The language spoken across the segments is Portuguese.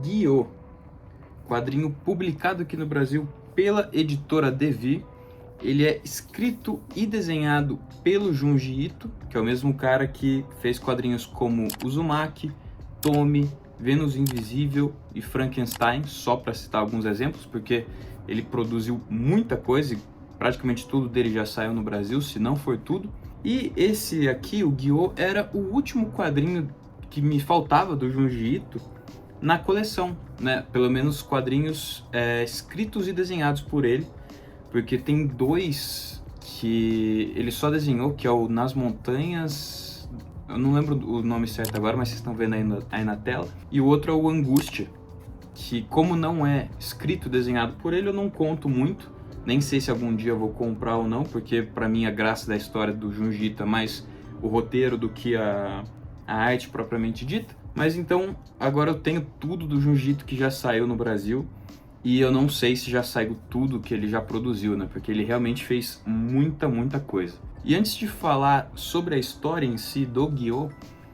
Guiô, quadrinho publicado aqui no Brasil pela editora Devi. Ele é escrito e desenhado pelo Junji Ito, que é o mesmo cara que fez quadrinhos como Uzumaki, Tomie, Vênus Invisível e Frankenstein, só para citar alguns exemplos, porque ele produziu muita coisa e praticamente tudo dele já saiu no Brasil, se não for tudo. E esse aqui, o Guiô, era o último quadrinho que me faltava do Junji Ito na coleção, né? Pelo menos quadrinhos escritos e desenhados por ele, porque tem dois que ele só desenhou, que é o Nas Montanhas, eu não lembro o nome certo agora, mas vocês estão vendo aí na tela, e o outro é o Angústia, que como não é escrito e desenhado por ele, eu não conto muito, nem sei se algum dia eu vou comprar ou não, porque para mim a graça da história do Junji Ito é mais o roteiro do que a arte propriamente dita. Mas então, agora eu tenho tudo do Junji Ito que já saiu no Brasil, e eu não sei se já saiu tudo que ele já produziu, né? Porque ele realmente fez muita coisa. E antes de falar sobre a história em si do Guiô,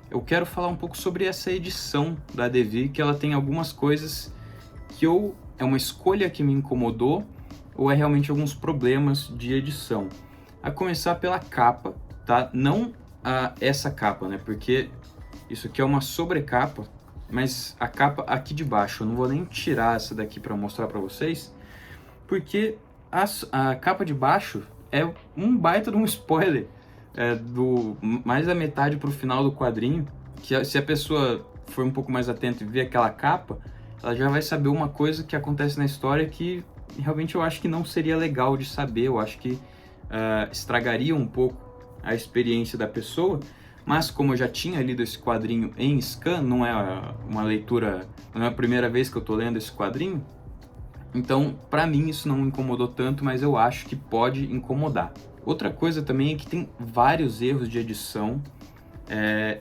eu quero falar um pouco sobre essa edição da Devi, que ela tem algumas coisas que ou é uma escolha que me incomodou, ou é realmente alguns problemas de edição. A começar pela capa, tá? Não essa capa, né? Porque isso aqui é uma sobrecapa, mas a capa aqui de baixo, eu não vou nem tirar essa daqui para mostrar para vocês, porque a capa de baixo é um baita de um spoiler, do mais da metade para o final do quadrinho, que se a pessoa for um pouco mais atenta e ver aquela capa, ela já vai saber uma coisa que acontece na história que realmente eu acho que não seria legal de saber, eu acho que estragaria um pouco a experiência da pessoa. Mas como eu já tinha lido esse quadrinho em scan, não é uma leitura, não é a primeira vez que eu tô lendo esse quadrinho, então para mim isso não me incomodou tanto, mas eu acho que pode incomodar. Outra coisa também é que tem vários erros de edição,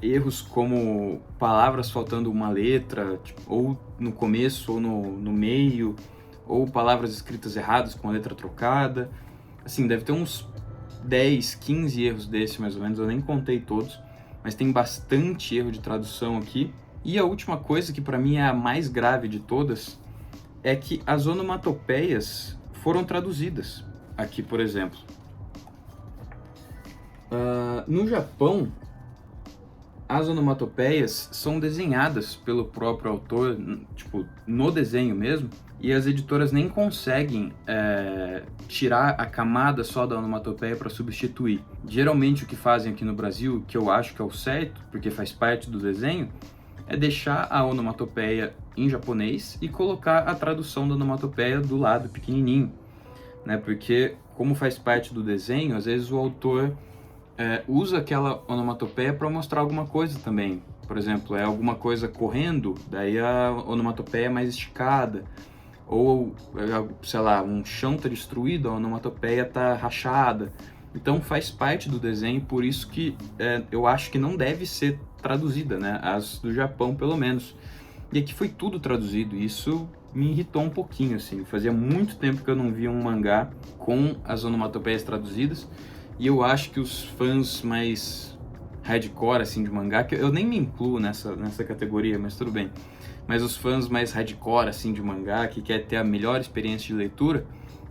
erros como palavras faltando uma letra, tipo, ou no começo ou no meio, ou palavras escritas erradas com a letra trocada. Assim, deve ter uns 10, 15 erros desse mais ou menos, eu nem contei todos, mas tem bastante erro de tradução aqui. E a última coisa, que para mim é a mais grave de todas, é que as onomatopeias foram traduzidas. Aqui, por exemplo. No Japão, as onomatopeias são desenhadas pelo próprio autor, tipo, no desenho mesmo, e as editoras nem conseguem tirar a camada só da onomatopeia para substituir. Geralmente o que fazem aqui no Brasil, que eu acho que é o certo, porque faz parte do desenho, é deixar a onomatopeia em japonês e colocar a tradução da onomatopeia do lado pequenininho, né? Porque como faz parte do desenho, às vezes o autor usa aquela onomatopeia para mostrar alguma coisa também. Por exemplo, é alguma coisa correndo, daí a onomatopeia é mais esticada. Ou, sei lá, um chão está destruído, a onomatopeia está rachada. Então faz parte do desenho, por isso que eu acho que não deve ser traduzida, né? As do Japão, pelo menos. E aqui foi tudo traduzido, e isso me irritou um pouquinho, assim. Fazia muito tempo que eu não via um mangá com as onomatopeias traduzidas, e eu acho que os fãs mais hardcore, assim, de mangá, que eu nem me incluo nessa categoria, mas tudo bem. Mas os fãs mais hardcore, assim, de mangá, que quer ter a melhor experiência de leitura,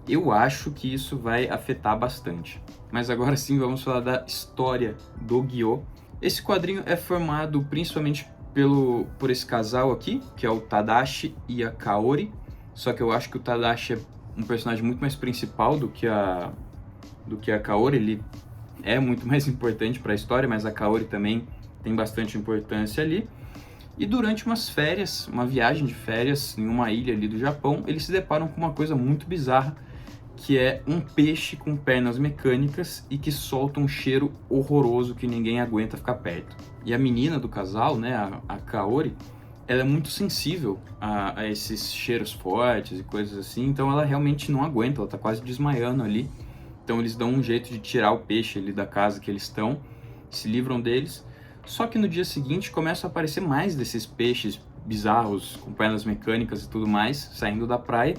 eu acho que isso vai afetar bastante. Mas agora sim, vamos falar da história do Guiô. Esse quadrinho é formado principalmente por esse casal aqui, que é o Tadashi e a Kaori. Só que eu acho que o Tadashi é um personagem muito mais principal do que a Kaori. Ele é muito mais importante para a história, mas a Kaori também tem bastante importância ali. E durante umas férias, uma viagem de férias em uma ilha ali do Japão, eles se deparam com uma coisa muito bizarra, que é um peixe com pernas mecânicas e que solta um cheiro horroroso que ninguém aguenta ficar perto. E a menina do casal, né, a Kaori, ela é muito sensível a esses cheiros fortes e coisas assim, então ela realmente não aguenta, ela tá quase desmaiando ali. Então eles dão um jeito de tirar o peixe ali da casa que eles estão, se livram deles. Só que no dia seguinte começam a aparecer mais desses peixes bizarros, com pernas mecânicas e tudo mais, saindo da praia,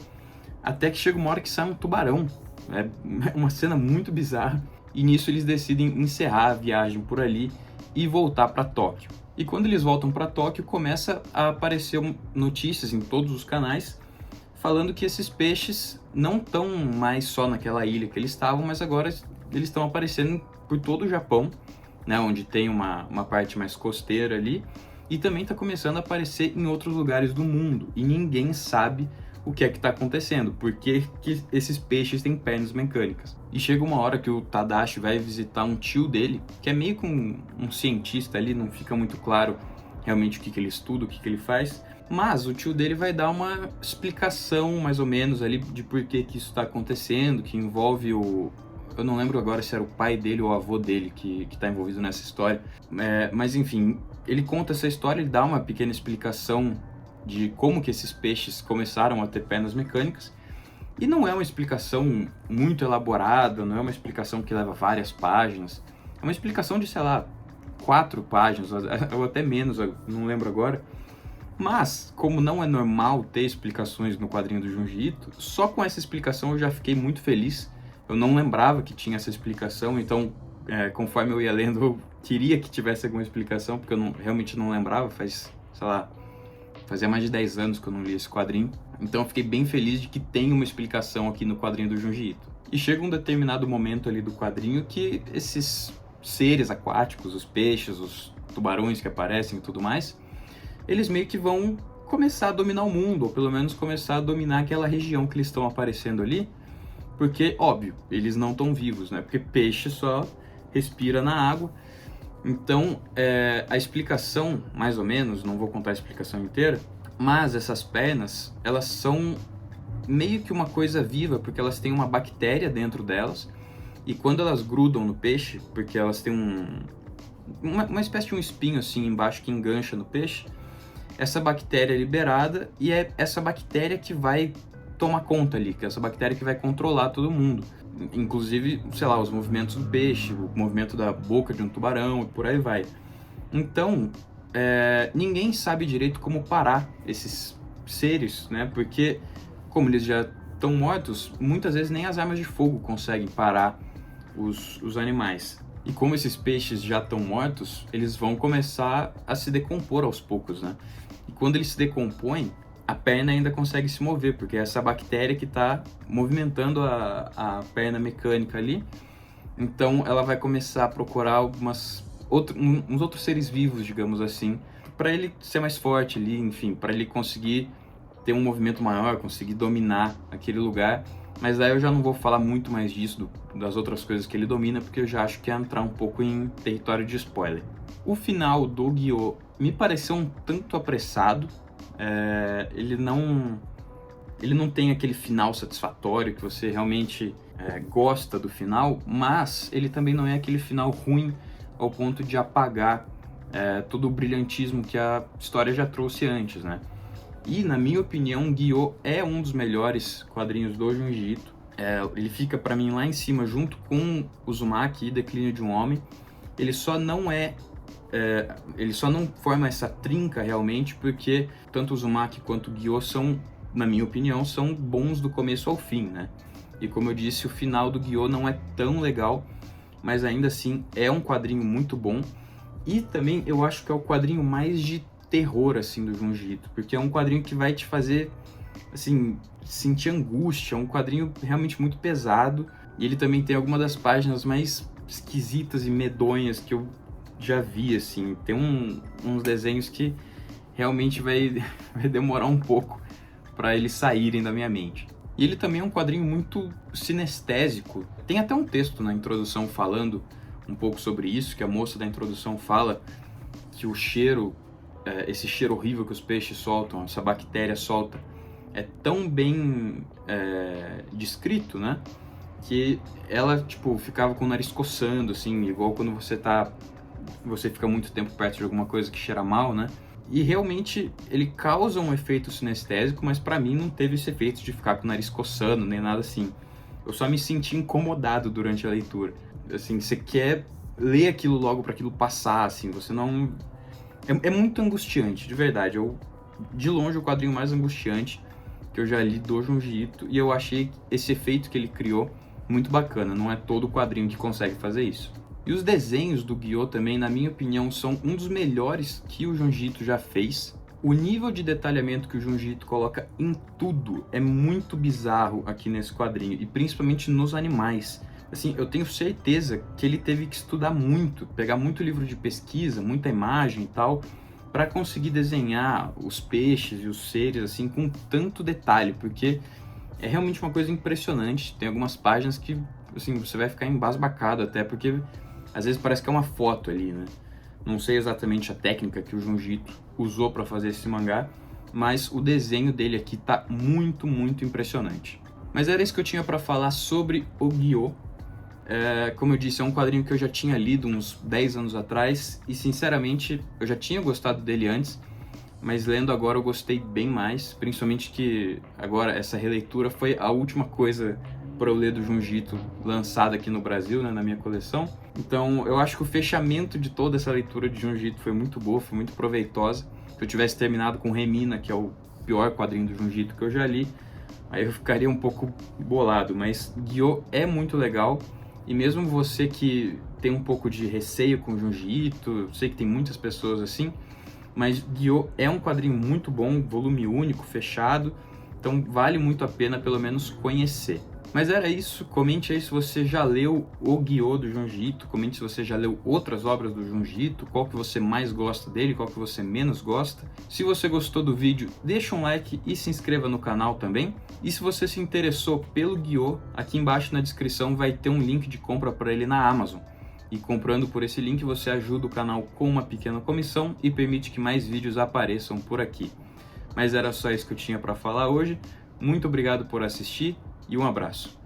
até que chega uma hora que sai um tubarão. É uma cena muito bizarra, e nisso eles decidem encerrar a viagem por ali e voltar para Tóquio. E quando eles voltam para Tóquio, começa a aparecer notícias em todos os canais falando que esses peixes não estão mais só naquela ilha que eles estavam, mas agora eles estão aparecendo por todo o Japão, né, onde tem uma parte mais costeira ali, e também está começando a aparecer em outros lugares do mundo, e ninguém sabe o que é que está acontecendo, porque que esses peixes têm pernas mecânicas. E chega uma hora que o Tadashi vai visitar um tio dele, que é meio que um cientista ali, não fica muito claro realmente o que ele estuda, o que ele faz, mas o tio dele vai dar uma explicação mais ou menos ali de por que isso está acontecendo, que envolve eu não lembro agora se era o pai dele ou o avô dele que está envolvido nessa história, mas enfim, ele conta essa história, ele dá uma pequena explicação de como que esses peixes começaram a ter pernas mecânicas, e não é uma explicação muito elaborada, não é uma explicação que leva várias páginas, é uma explicação de, sei lá, 4 páginas, ou até menos, eu não lembro agora. Mas, como não é normal ter explicações no quadrinho do Junji Ito, só com essa explicação eu já fiquei muito feliz. Eu não lembrava que tinha essa explicação, então, conforme eu ia lendo, eu queria que tivesse alguma explicação, porque eu realmente não lembrava, fazia mais de 10 anos que eu não li esse quadrinho. Então eu fiquei bem feliz de que tem uma explicação aqui no quadrinho do Junji Ito. E chega um determinado momento ali do quadrinho que esses seres aquáticos, os peixes, os tubarões que aparecem e tudo mais, eles meio que vão começar a dominar o mundo, ou pelo menos começar a dominar aquela região que eles estão aparecendo ali, porque, óbvio, eles não estão vivos, né? Porque peixe só respira na água. Então, a explicação, mais ou menos, não vou contar a explicação inteira, mas essas pernas, elas são meio que uma coisa viva, porque elas têm uma bactéria dentro delas, e quando elas grudam no peixe, porque elas têm uma espécie de um espinho assim embaixo que engancha no peixe, essa bactéria é liberada e é essa bactéria que vai tomar conta ali, que é essa bactéria que vai controlar todo mundo. Inclusive, sei lá, os movimentos do peixe, o movimento da boca de um tubarão e por aí vai. Então, ninguém sabe direito como parar esses seres, né? Porque, como eles já estão mortos, muitas vezes nem as armas de fogo conseguem parar os animais. E como esses peixes já estão mortos, eles vão começar a se decompor aos poucos, né? E quando eles se decompõem, a perna ainda consegue se mover, porque é essa bactéria que está movimentando a perna mecânica ali. Então ela vai começar a procurar uns outros seres vivos, digamos assim, para ele ser mais forte ali, enfim, para ele conseguir ter um movimento maior, conseguir dominar aquele lugar. Mas aí eu já não vou falar muito mais disso, das outras coisas que ele domina, porque eu já acho que é entrar um pouco em território de spoiler. O final do Gyo me pareceu um tanto apressado. Ele não tem aquele final satisfatório que você realmente gosta do final, mas ele também não é aquele final ruim ao ponto de apagar todo o brilhantismo que a história já trouxe antes, né? E, na minha opinião, Gyo é um dos melhores quadrinhos do Junji Ito. Ele fica, para mim, lá em cima, junto com Uzumaki e Declínio de um Homem. Ele só não forma essa trinca, realmente, porque tanto Uzumaki quanto Gyo são, na minha opinião, são bons do começo ao fim, né? E, como eu disse, o final do Gyo não é tão legal, mas ainda assim é um quadrinho muito bom. E também eu acho que é o quadrinho mais de terror, assim, do Junji Ito, porque é um quadrinho que vai te fazer, assim, sentir angústia, é um quadrinho realmente muito pesado, e ele também tem algumas das páginas mais esquisitas e medonhas que eu já vi, assim. Tem uns desenhos que realmente vai demorar um pouco para eles saírem da minha mente. E ele também é um quadrinho muito sinestésico. Tem até um texto na introdução falando um pouco sobre isso, que a moça da introdução fala que o cheiro, esse cheiro horrível que os peixes soltam, essa bactéria solta, é tão bem descrito, né? Que ela, tipo, ficava com o nariz coçando, assim, igual quando você fica muito tempo perto de alguma coisa que cheira mal, né? E realmente ele causa um efeito sinestésico, mas pra mim não teve esse efeito de ficar com o nariz coçando, nem nada assim. Eu só me senti incomodado durante a leitura. Assim, você quer ler aquilo logo pra aquilo passar, assim, você não... É muito angustiante, de verdade. De longe, o quadrinho mais angustiante que eu já li do Junji Ito, e eu achei esse efeito que ele criou muito bacana. Não é todo quadrinho que consegue fazer isso. E os desenhos do Guiô também, na minha opinião, são um dos melhores que o Junji Ito já fez. O nível de detalhamento que o Junji Ito coloca em tudo é muito bizarro aqui nesse quadrinho, e principalmente nos animais. Assim, eu tenho certeza que ele teve que estudar muito, pegar muito livro de pesquisa, muita imagem e tal, para conseguir desenhar os peixes e os seres assim com tanto detalhe, porque é realmente uma coisa impressionante. Tem algumas páginas que assim, você vai ficar embasbacado até, porque às vezes parece que é uma foto ali, né? Não sei exatamente a técnica que o Junji Ito usou para fazer esse mangá, mas o desenho dele aqui tá muito, muito impressionante. Mas era isso que eu tinha para falar sobre o Guiô. Como eu disse, é um quadrinho que eu já tinha lido uns 10 anos atrás, e sinceramente eu já tinha gostado dele antes, mas lendo agora eu gostei bem mais, principalmente que agora essa releitura foi a última coisa para eu ler do Junji Ito lançada aqui no Brasil, né, na minha coleção. Então eu acho que o fechamento de toda essa leitura de Junji Ito foi muito boa, foi muito proveitosa. Se eu tivesse terminado com Remina, que é o pior quadrinho do Junji Ito que eu já li, aí eu ficaria um pouco bolado, mas Guiô é muito legal. E mesmo você que tem um pouco de receio com Junji Ito, eu sei que tem muitas pessoas assim, mas Guiô é um quadrinho muito bom, volume único, fechado, então vale muito a pena pelo menos conhecer. Mas era isso, comente aí se você já leu o Guiô do Junji Ito, comente se você já leu outras obras do Junji Ito, qual que você mais gosta dele, qual que você menos gosta. Se você gostou do vídeo, deixa um like e se inscreva no canal também. E se você se interessou pelo Guiô, aqui embaixo na descrição vai ter um link de compra para ele na Amazon. E comprando por esse link você ajuda o canal com uma pequena comissão e permite que mais vídeos apareçam por aqui. Mas era só isso que eu tinha para falar hoje. Muito obrigado por assistir e um abraço.